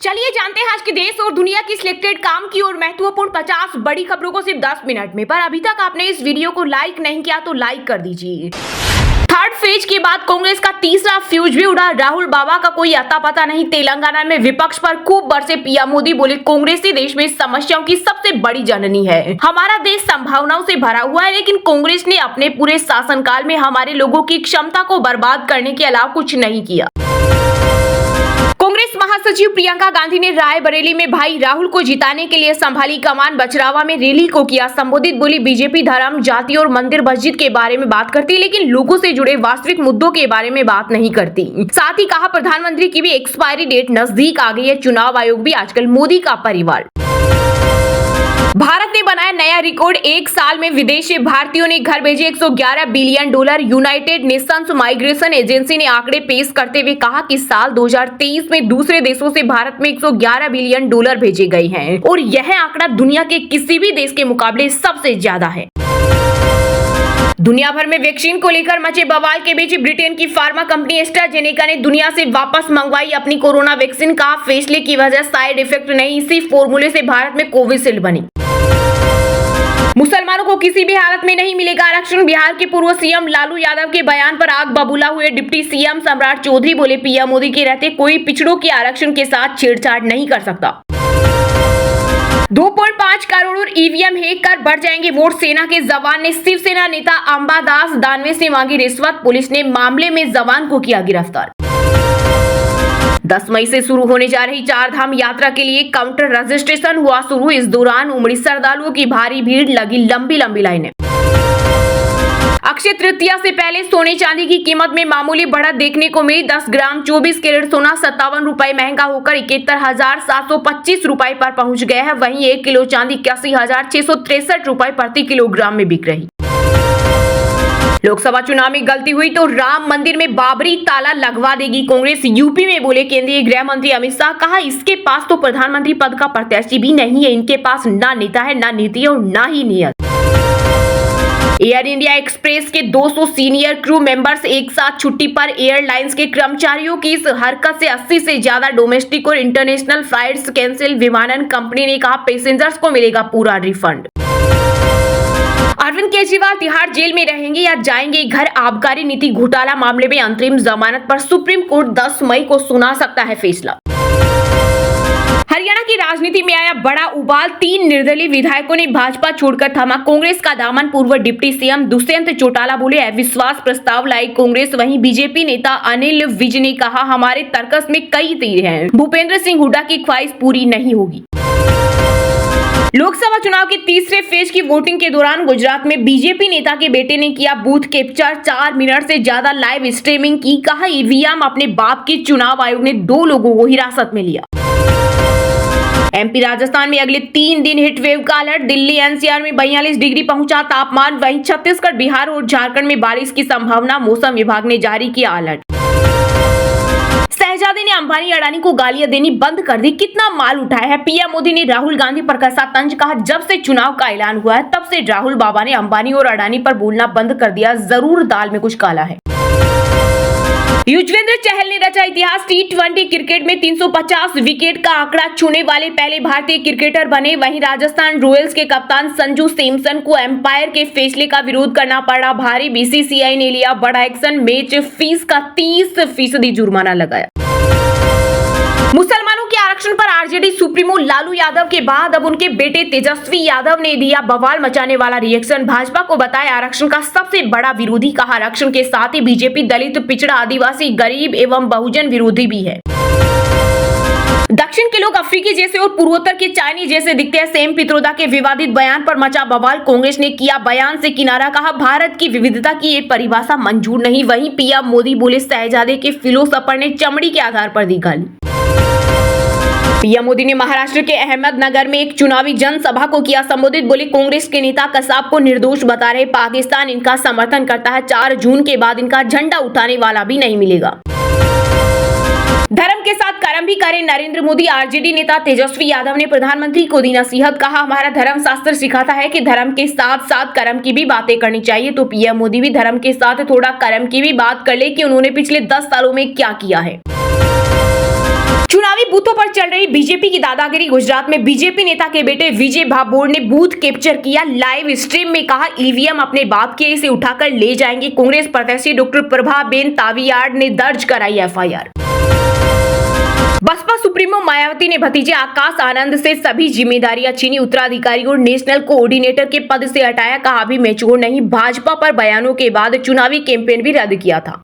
चलिए जानते हैं आज के देश और दुनिया की सिलेक्टेड काम की और महत्वपूर्ण 50 बड़ी खबरों को सिर्फ 10 मिनट में। पर अभी तक आपने इस वीडियो को लाइक नहीं किया तो लाइक कर दीजिए। थर्ड फेज के बाद कांग्रेस का तीसरा फ्यूज भी उड़ा। राहुल बाबा का कोई अता पता नहीं। तेलंगाना में विपक्ष पर खूब बरसे पीएम मोदी। बोले कांग्रेस ही देश में समस्याओं की सबसे बड़ी जननी है। हमारा देश संभावनाओं से भरा हुआ है, लेकिन कांग्रेस ने अपने पूरे शासनकाल में हमारे लोगों की क्षमता को बर्बाद करने के अलावा कुछ नहीं किया। कांग्रेस महासचिव प्रियंका गांधी ने रायबरेली में भाई राहुल को जिताने के लिए संभाली कमान। बचरावा में रैली को किया संबोधित। बोली बीजेपी धर्म, जाति और मंदिर मस्जिद के बारे में बात करती है, लेकिन लोगों से जुड़े वास्तविक मुद्दों के बारे में बात नहीं करती। साथ ही कहा प्रधानमंत्री की भी एक्सपायरी डेट नजदीक आ गई है। चुनाव आयोग भी आजकल मोदी का परिवार। भारत ने बनाया नया रिकॉर्ड। एक साल में विदेश से भारतीयों ने घर भेजे 111 billion dollar. United Nations migration agency ने आंकड़े पेश करते हुए कहा कि साल 2023 में दूसरे देशों से भारत में 111 बिलियन डॉलर भेजे गए हैं और यह आंकड़ा दुनिया के किसी भी देश के मुकाबले सबसे ज्यादा है। दुनिया भर में वैक्सीन को लेकर मचे बवाल के बीच ब्रिटेन की फार्मा कंपनी एस्ट्राजेनेका ने दुनिया से वापस मंगवाई अपनी कोरोना वैक्सीन। का फैसले की वजह साइड इफेक्ट नहीं, इसी फॉर्मूले से भारत में कोविशील्ड बनी। मुसलमानों को किसी भी हालत में नहीं मिलेगा आरक्षण। बिहार के पूर्व सीएम लालू यादव के बयान पर आग बबूला हुए डिप्टी सीएम सम्राट चौधरी। बोले पीएम मोदी के रहते कोई पिछड़ों के आरक्षण के साथ छेड़छाड़ नहीं कर सकता। 2.5 करोड़ और ईवीएम हैक कर बढ़ जाएंगे वोट। सेना के जवान ने शिवसेना नेता अंबादास दानवे से मांगी रिश्वत। पुलिस ने मामले में जवान को किया गिरफ्तार। 10 मई से शुरू होने जा रही 4 धाम यात्रा के लिए काउंटर रजिस्ट्रेशन हुआ शुरू। इस दौरान उमड़ी श्रद्धालुओं की भारी भीड़, लगी लंबी लंबी लाइनें। अक्षय तृतीया से पहले सोने चांदी की कीमत में मामूली बढ़त देखने को मिली। 10 ग्राम 24 कैरेट सोना 57 रुपए महंगा होकर 71,725 रुपए पर पहुंच गया है। वहीं 1 किलो चांदी 81,663 रुपए प्रति किलोग्राम में बिक रही। लोकसभा चुनाव में गलती हुई तो राम मंदिर में बाबरी ताला लगवा देगी कांग्रेस। यूपी में बोले केंद्रीय गृह मंत्री अमित शाह। कहा इसके पास तो प्रधानमंत्री पद का प्रत्याशी भी नहीं है। इनके पास ना नेता है, ना नीति और ना ही नियत। एयर इंडिया एक्सप्रेस के 200 सीनियर क्रू मेंबर्स एक साथ छुट्टी पर। एयरलाइंस के कर्मचारियों की इस हरकत से 80 से ज्यादा डोमेस्टिक और इंटरनेशनल फ्लाइट्स कैंसिल। विमानन कंपनी ने कहा पैसेंजर्स को मिलेगा पूरा रिफंड। अरविंद केजरीवाल तिहाड़ जेल में रहेंगे या जाएंगे घर। आबकारी नीति घोटाला मामले में अंतरिम जमानत पर सुप्रीम कोर्ट 10 मई को सुना सकता है फैसला। हरियाणा की राजनीति में आया बड़ा उबाल। 3 निर्दलीय विधायकों ने भाजपा छोड़कर थामा कांग्रेस का दामन। पूर्व डिप्टी सीएम दुष्यंत चौटाला बोले अविश्वास प्रस्ताव लाई कांग्रेस। वहीं बीजेपी नेता अनिल विज ने कहा हमारे तर्कस में कई तीर हैं, भूपेंद्र सिंह हुड्डा की ख्वाहिश पूरी नहीं होगी। लोकसभा चुनाव के तीसरे फेज की वोटिंग के दौरान गुजरात में बीजेपी नेता के बेटे ने किया बूथ कैप्चर। 4 मिनट से ज्यादा लाइव स्ट्रीमिंग की। कहा ईवीएम अपने बाप की। चुनाव आयोग ने 2 लोगों को हिरासत में लिया। एमपी राजस्थान में अगले 3 दिन हीट वेव का अलर्ट। दिल्ली एनसीआर में 42 डिग्री पहुंचा तापमान। वहीं छत्तीसगढ़, बिहार और झारखंड में बारिश की संभावना। मौसम विभाग ने जारी किया अलर्ट। शहजादी ने अंबानी अडानी को गालियां देनी बंद कर दी। कितना माल उठाया है। पीएम मोदी ने राहुल गांधी पर कसा तंज। कहा जब से चुनाव का ऐलान हुआ है तब से राहुल बाबा ने अंबानी और अडानी पर बोलना बंद कर दिया। जरूर दाल में कुछ काला है। युजवेंद्र चहल ने रचा इतिहास। T20 क्रिकेट में 350 विकेट का आंकड़ा छूने वाले पहले भारतीय क्रिकेटर बने। वहीं राजस्थान रॉयल्स के कप्तान संजू सैमसन को एम्पायर के फैसले का विरोध करना पड़ा भारी। बीसीसीआई ने लिया बड़ा एक्शन। मैच फीस का 30% जुर्माना लगाया। मुसलमानों के आरक्षण पर आरजेडी सुप्रीमो लालू यादव के बाद अब उनके बेटे तेजस्वी यादव ने दिया बवाल मचाने वाला रिएक्शन। भाजपा को बताया आरक्षण का सबसे बड़ा विरोधी। कहा आरक्षण के साथ ही बीजेपी दलित, पिछड़ा, आदिवासी, गरीब एवं बहुजन विरोधी भी है। दक्षिण के लोग अफ्रीकी जैसे और पूर्वोत्तर के चाइनीज जैसे दिखते हैं। सेम पित्रोदा के विवादित बयान पर मचा बवाल। कांग्रेस ने किया बयान से किनारा। कहा भारत की विविधता की ये परिभाषा मंजूर नहीं। वहीं पीएम मोदी बोले शहजादे के फिलोसफर ने चमड़ी के आधार पर दी गाली। पीएम मोदी ने महाराष्ट्र के अहमदनगर में एक चुनावी जनसभा को किया संबोधित। बोले कांग्रेस के नेता कसाब को निर्दोष बता रहे। पाकिस्तान इनका समर्थन करता है। 4 जून के बाद इनका झंडा उठाने वाला भी नहीं मिलेगा। धर्म के साथ कर्म भी करें नरेंद्र मोदी। आरजेडी नेता तेजस्वी यादव ने प्रधानमंत्री को दी नसीहत। कहा हमारा धर्म शास्त्र सिखाता है कि धर्म के साथ साथ कर्म की भी बातें करनी चाहिए। तो पीएम मोदी भी धर्म के साथ थोड़ा कर्म की भी बात कर ले कि उन्होंने पिछले 10 सालों में क्या किया है। चुनावी बूथों पर चल रही बीजेपी की दादागिरी। गुजरात में बीजेपी नेता के बेटे विजय भाभोर ने बूथ कैप्चर किया। लाइव स्ट्रीम में कहा ईवीएम अपने बाप के इसे उठाकर ले जाएंगे। कांग्रेस प्रत्याशी डॉक्टर प्रभाबेन तावियाड़ ने दर्ज कराई एफआईआर। बसपा सुप्रीमो मायावती ने भतीजे आकाश आनंद से सभी जिम्मेदारियां छीनी। उत्तराधिकारी और नेशनल कोऑर्डिनेटर के पद से हटाया। कहा अभी मैच्योर नहीं। भाजपा पर बयानों के बाद चुनावी कैंपेन भी रद्द किया था।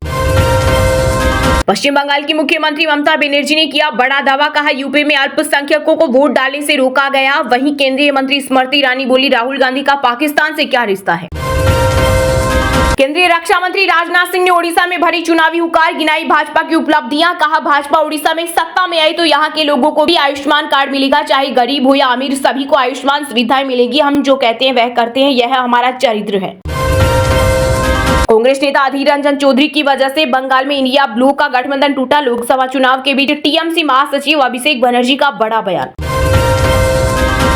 पश्चिम बंगाल की मुख्यमंत्री ममता बनर्जी ने किया बड़ा दावा। कहा यूपी में अल्पसंख्यकों को वोट डालने से रोका गया। वहीं केंद्रीय मंत्री स्मृति ईरानी बोली राहुल गांधी का पाकिस्तान से क्या रिश्ता है। केंद्रीय रक्षा मंत्री राजनाथ सिंह ने ओडिशा में भरी चुनावी हुकार। गिनाई भाजपा की उपलब्धियां। कहा भाजपा ओडिशा में सत्ता में आई तो यहां के लोगों को भी आयुष्मान कार्ड मिलेगा, चाहे गरीब हो या अमीर, सभी को आयुष्मान सुविधाएं मिलेगी। हम जो कहते हैं वह करते हैं, यह हमारा चरित्र है। कांग्रेस नेता अधीर रंजन चौधरी की वजह से बंगाल में इंडिया ब्लू का गठबंधन टूटा। लोकसभा चुनाव के बीच टीएमसी महासचिव अभिषेक बनर्जी का बड़ा बयान।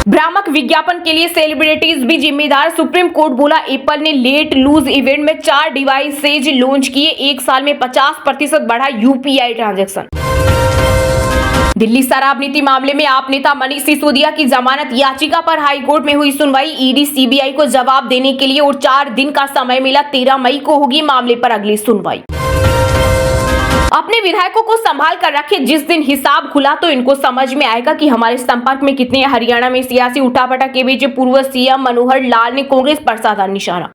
भ्रामक विज्ञापन के लिए सेलिब्रिटीज भी जिम्मेदार। सुप्रीम कोर्ट बोला एप्पल ने लेट लूज इवेंट में 4 डिवाइसेज लॉन्च किए। एक साल में 50% बढ़ा यूपीआई ट्रांजैक्शन। दिल्ली शराब नीति मामले में आप नेता मनीष सिसोदिया की जमानत याचिका पर हाईकोर्ट में हुई सुनवाई। ईडी सीबीआई को जवाब देने के लिए और 4 दिन का समय मिला। 13 मई को होगी मामले पर अगली सुनवाई। अपने विधायकों को संभाल कर रखे। जिस दिन हिसाब खुला तो इनको समझ में आएगा कि हमारे संपर्क में कितने। हरियाणा में सियासी उठापटक के बीच पूर्व सीएम मनोहर लाल ने कांग्रेस पर साधा निशाना।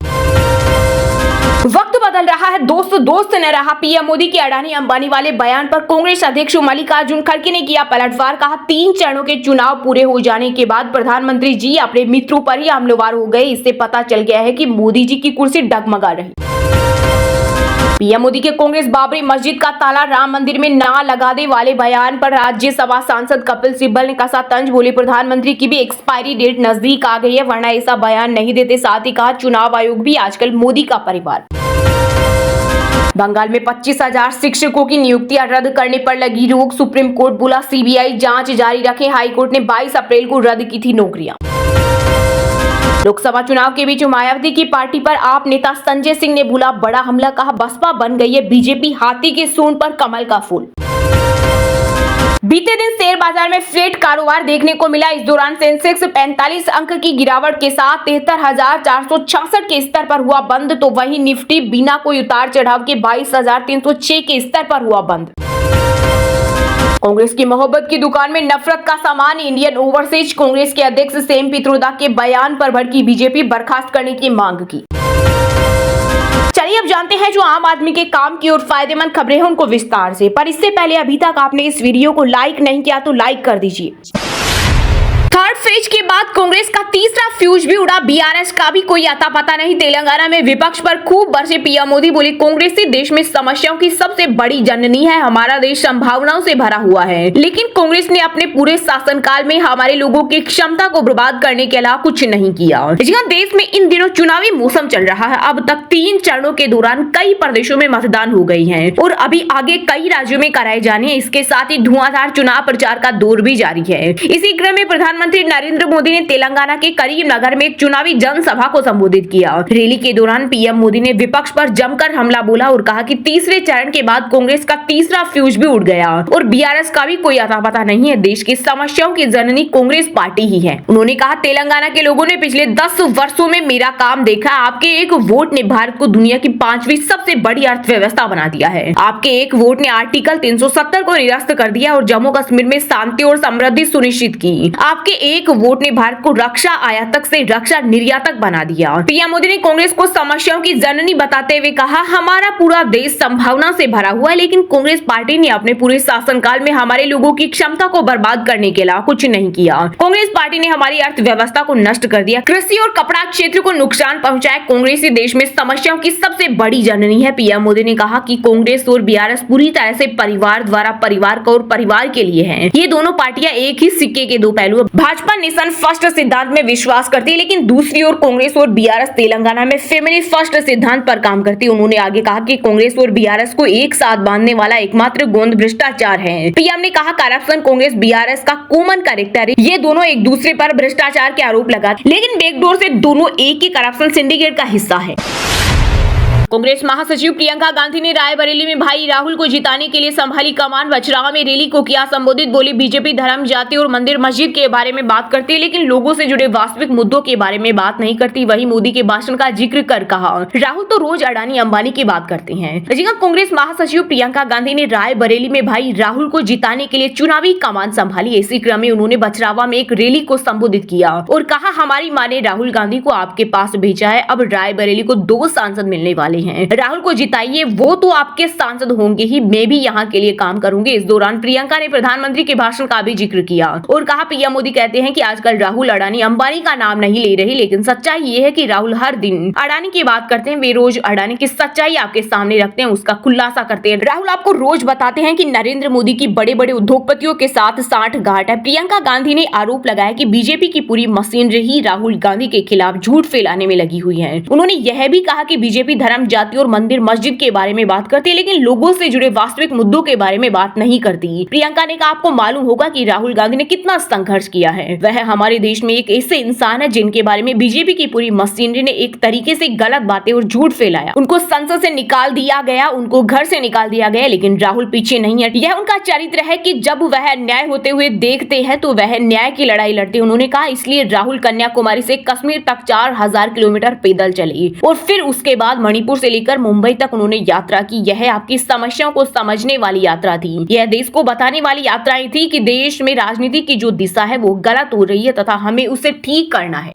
वक्त बदल रहा है दोस्त न रहा। पीएम मोदी के अडानी अंबानी वाले बयान पर कांग्रेस अध्यक्ष मल्लिकार्जुन खड़गे ने किया पलटवार। कहा 3 चरणों के चुनाव पूरे हो जाने के बाद प्रधानमंत्री जी अपने मित्रों पर ही हमलावर हो गए। इससे पता चल गया है कि मोदी जी की कुर्सी डगमगा रही। पीएम मोदी के कांग्रेस बाबरी मस्जिद का ताला राम मंदिर में ना लगाने वाले बयान पर राज्यसभा सांसद कपिल सिब्बल ने कसा तंज। बोले प्रधानमंत्री की भी एक्सपायरी डेट नजदीक आ गई है, वरना ऐसा बयान नहीं देते। साथ ही कहा चुनाव आयोग भी आजकल मोदी का परिवार। बंगाल में 25,000 शिक्षकों की नियुक्तियां रद्द करने पर लगी रोक। सुप्रीम कोर्ट बोला सीबीआई जांच जारी रखे। हाईकोर्ट ने 22 अप्रैल को रद्द की थी नौकरियां। लोकसभा चुनाव के बीच मायावती की पार्टी पर आप नेता संजय सिंह ने बोला बड़ा हमला। कहा बसपा बन गई है बीजेपी हाथी के सूंड पर कमल का फूल। बीते दिन शेयर बाजार में फ्लैट कारोबार देखने को मिला। इस दौरान सेंसेक्स 45 अंक की गिरावट के साथ 73,466 के स्तर पर हुआ बंद, तो वहीं निफ्टी बिना कोई उतार चढ़ाव के 22,306 के स्तर पर हुआ बंद। कांग्रेस की मोहब्बत की दुकान में नफरत का सामान। इंडियन ओवरसीज कांग्रेस के अध्यक्ष सेम पित्रोदा के बयान पर भड़की बीजेपी, बर्खास्त करने की मांग की। चलिए अब जानते हैं जो आम आदमी के काम की और फायदेमंद खबरें हैं उनको विस्तार से। पर इससे पहले अभी तक आपने इस वीडियो को लाइक नहीं किया तो लाइक कर दीजिए। थर्ड फेज के बाद कांग्रेस का तीसरा फ्यूज भी उड़ा। बीआरएस का भी कोई अता पता नहीं। तेलंगाना में विपक्ष पर खूब बरसे पीएम मोदी। बोले कांग्रेस ही देश में समस्याओं की सबसे बड़ी जननी है। हमारा देश संभावनाओं से भरा हुआ है, लेकिन कांग्रेस ने अपने पूरे शासनकाल में हमारे लोगों की क्षमता को बर्बाद करने के अलावा कुछ नहीं किया। जहां देश में इन दिनों चुनावी मौसम चल रहा है, अब तक 3 चरणों के दौरान कई प्रदेशों में मतदान हो गई है और अभी आगे कई राज्यों में कराए जाने। इसके साथ ही धुआंधार चुनाव प्रचार का दौर भी जारी है। इसी क्रम में प्रधानमंत्री नरेंद्र मोदी ने तेलंगाना के करीमनगर में एक चुनावी जनसभा को संबोधित किया। रैली के दौरान पीएम मोदी ने विपक्ष पर जमकर हमला बोला और कहा कि तीसरे चरण के बाद कांग्रेस का तीसरा फ्यूज भी उड़ गया और बीआरएस का भी कोई अता पता नहीं है। देश की समस्याओं की जननी कांग्रेस पार्टी ही है। उन्होंने कहा तेलंगाना के लोगों ने पिछले 10 वर्षों में मेरा काम देखा। आपके एक वोट ने भारत को दुनिया की 5वीं सबसे बड़ी अर्थव्यवस्था बना दिया है। आपके एक वोट ने आर्टिकल 370 को निरस्त कर दिया और जम्मू कश्मीर में शांति और समृद्धि सुनिश्चित की। आपके एक वोट ने भारत को रक्षा आयातक से रक्षा निर्यातक बना दिया। पीएम मोदी ने कांग्रेस को समस्याओं की जननी बताते हुए कहा हमारा पूरा देश संभावना से भरा हुआ है, लेकिन कांग्रेस पार्टी ने अपने पूरे शासनकाल में हमारे लोगों की क्षमता को बर्बाद करने के अलावा कुछ नहीं किया। कांग्रेस पार्टी ने हमारी अर्थव्यवस्था को नष्ट कर दिया, कृषि और कपड़ा क्षेत्र को नुकसान पहुंचाया। कांग्रेस ही देश में समस्याओं की सबसे बड़ी जननी है। पीएम मोदी ने कहा कि कांग्रेस और बीआरएस पूरी तरह से परिवार द्वारा परिवार का और परिवार के लिए है। ये दोनों पार्टियां एक ही सिक्के के दो पहलू। भाजपा नेशन फर्स्ट सिद्धांत में विश्वास करती है, लेकिन दूसरी ओर कांग्रेस और बीआरएस तेलंगाना में फैमिली फर्स्ट सिद्धांत पर काम करती है। उन्होंने आगे कहा कि कांग्रेस और बीआरएस को एक साथ बांधने वाला एकमात्र गोंद भ्रष्टाचार है। पीएम ने कहा करप्शन कांग्रेस बीआरएस का कॉमन कैरेक्टर है। ये दोनों एक दूसरे पर भ्रष्टाचार के आरोप लगाते, लेकिन बैकडोर से दोनों एक ही करप्शन सिंडिकेट का हिस्सा है। कांग्रेस महासचिव प्रियंका गांधी ने रायबरेली में भाई राहुल को जिताने के लिए संभाली कमान। बछरावा में रैली को किया संबोधित। बोली, बीजेपी धर्म, जाति और मंदिर मस्जिद के बारे में बात करती है, लेकिन लोगों से जुड़े वास्तविक मुद्दों के बारे में बात नहीं करती। वही मोदी के भाषण का जिक्र कर कहा, राहुल तो रोज अडानी अंबानी की बात करते हैं। कांग्रेस महासचिव प्रियंका गांधी ने रायबरेली में भाई राहुल को जिताने के लिए चुनावी कमान संभाली। इसी क्रम में उन्होंने बछरावा में एक रैली को संबोधित किया और कहा, हमारी मां ने राहुल गांधी को आपके पास भेजा है। अब रायबरेली को 2 सांसद मिलने वाले हैं। राहुल को जिताइए, वो तो आपके सांसद होंगे ही, मैं भी यहाँ के लिए काम करूंगी। इस दौरान प्रियंका ने प्रधानमंत्री के भाषण का भी जिक्र किया और कहा, पीएम मोदी कहते हैं कि आजकल राहुल अडानी अंबानी का नाम नहीं ले रहे, लेकिन सच्चाई ये है कि राहुल हर दिन अडानी की बात करते हैं। वे रोज अडानी की सच्चाई आपके सामने रखते हैं, उसका खुलासा करते हैं। राहुल आपको रोज बताते हैं कि नरेंद्र मोदी की बड़े बड़े उद्योगपतियों के साथ साठगांठ है। प्रियंका गांधी ने आरोप लगाया कि बीजेपी की पूरी मशीनरी ही राहुल गांधी के खिलाफ झूठ फैलाने में लगी हुई है। उन्होंने यह भी कहा कि बीजेपी धर्म, जाति और मंदिर मस्जिद के बारे में बात करती है, लेकिन लोगों से जुड़े वास्तविक मुद्दों के बारे में बात नहीं करती। प्रियंका ने कहा, आपको मालूम होगा कि राहुल गांधी ने कितना संघर्ष किया है। वह हमारे देश में एक ऐसे इंसान है जिनके बारे में बीजेपी की पूरी मशीनरी ने एक तरीके से गलत बातें और झूठ फैलाया। उनको संसद से निकाल दिया गया, उनको घर से निकाल दिया गया, लेकिन राहुल पीछे नहीं हटे। यह उनका चरित्र है कि जब वह अन्याय होते हुए देखते हैं तो वह न्याय की लड़ाई लड़ते। उन्होंने कहा, इसलिए राहुल कन्याकुमारी से कश्मीर तक 4000 किलोमीटर पैदल चले और फिर उसके बाद मणिपुर से लेकर मुंबई तक उन्होंने यात्रा की। यह आपकी समस्याओं को समझने वाली यात्रा थी। यह देश को बताने वाली यात्राएं थी कि देश में राजनीति की जो दिशा है वो गलत हो रही है तथा हमें उसे ठीक करना है।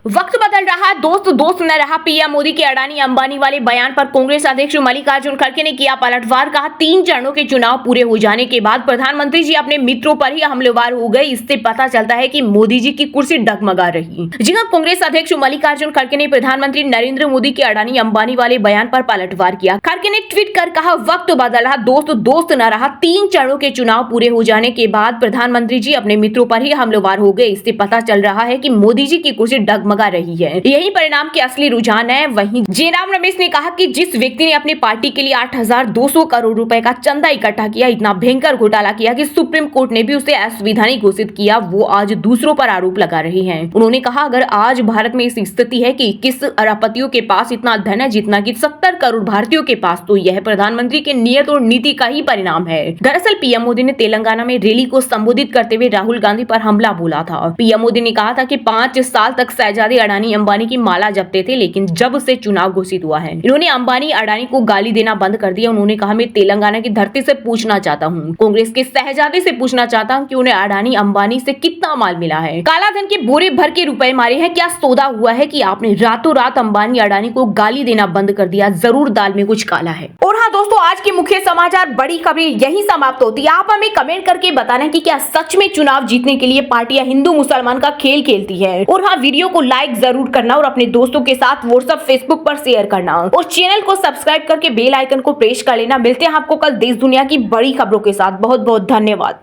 वक्त बदल रहा, दोस्त न रहा। पीएम मोदी के अडानी अंबानी वाले बयान पर कांग्रेस अध्यक्ष मल्लिकार्जुन खड़गे ने किया पलटवार। कहा, 3 चरणों के चुनाव पूरे हो जाने के बाद प्रधानमंत्री जी अपने मित्रों पर ही हमलेवार हो गए। इससे पता चलता है कि मोदी जी की कुर्सी डगमगा रही। जी हां, कांग्रेस अध्यक्ष मल्लिकार्जुन खड़गे ने प्रधानमंत्री नरेंद्र मोदी के अडानी अंबानी वाले बयान पर पलटवार किया। खड़गे ने ट्वीट कर कहा, वक्त बदल रहा, दोस्त न रहा। 3 चरणों के चुनाव पूरे हो जाने के बाद प्रधानमंत्री जी अपने मित्रों पर ही हमलेवार हो गए। इससे पता चल रहा है कि मोदी जी की कुर्सी डगमगा रही है। यही परिणाम के असली रुझान है। वहीं जयराम रमेश ने कहा कि जिस व्यक्ति ने अपनी पार्टी के लिए 8200 करोड़ रुपए का चंदा इकट्ठा किया, इतना भयंकर घोटाला किया कि सुप्रीम कोर्ट ने भी उसे असंवैधानिक घोषित किया, वो आज दूसरों पर आरोप लगा रहे हैं। उन्होंने कहा, अगर आज भारत में इस स्थिति है कि 21 अरबपतियों के पास इतना धन है जितना कि 70 करोड़ भारतीयों के पास, तो यह प्रधानमंत्री के नियत और नीति का ही परिणाम है। दरअसल पीएम मोदी ने तेलंगाना में रैली को संबोधित करते हुए राहुल गांधी पर हमला बोला था। पीएम मोदी ने कहा था कि 5 साल तक शहजादे अडानी अंबानी की माला जपते थे, लेकिन जब से चुनाव घोषित हुआ है इन्होंने अंबानी अडानी को गाली देना बंद कर दिया। उन्होंने कहा, मैं तेलंगाना की धरती से पूछना चाहता हूं, कांग्रेस के शहजादे से पूछना चाहता हूं कि उन्हें अडानी अंबानी से कितना माल मिला है। काला धन के बोरे भर के रुपए मारे हैं। क्या सौदा हुआ है कि आपने रातों रात अंबानी अडानी को गाली देना बंद कर दिया? जरूर दाल में कुछ काला है। और हाँ दोस्तों, आज के मुख्य समाचार, बड़ी खबरें यही समाप्त होती है। आप हमें कमेंट करके बताना कि क्या सच में चुनाव जीतने के लिए पार्टियां हिंदू मुसलमान का खेल खेलती है। और हाँ, वीडियो को लाइक जरूर करना और अपने दोस्तों के साथ व्हाट्सएप, फेसबुक पर शेयर करना और चैनल को सब्सक्राइब करके बेल आइकन को प्रेस कर लेना। मिलते हैं आपको कल देश दुनिया की बड़ी खबरों के साथ। बहुत बहुत धन्यवाद।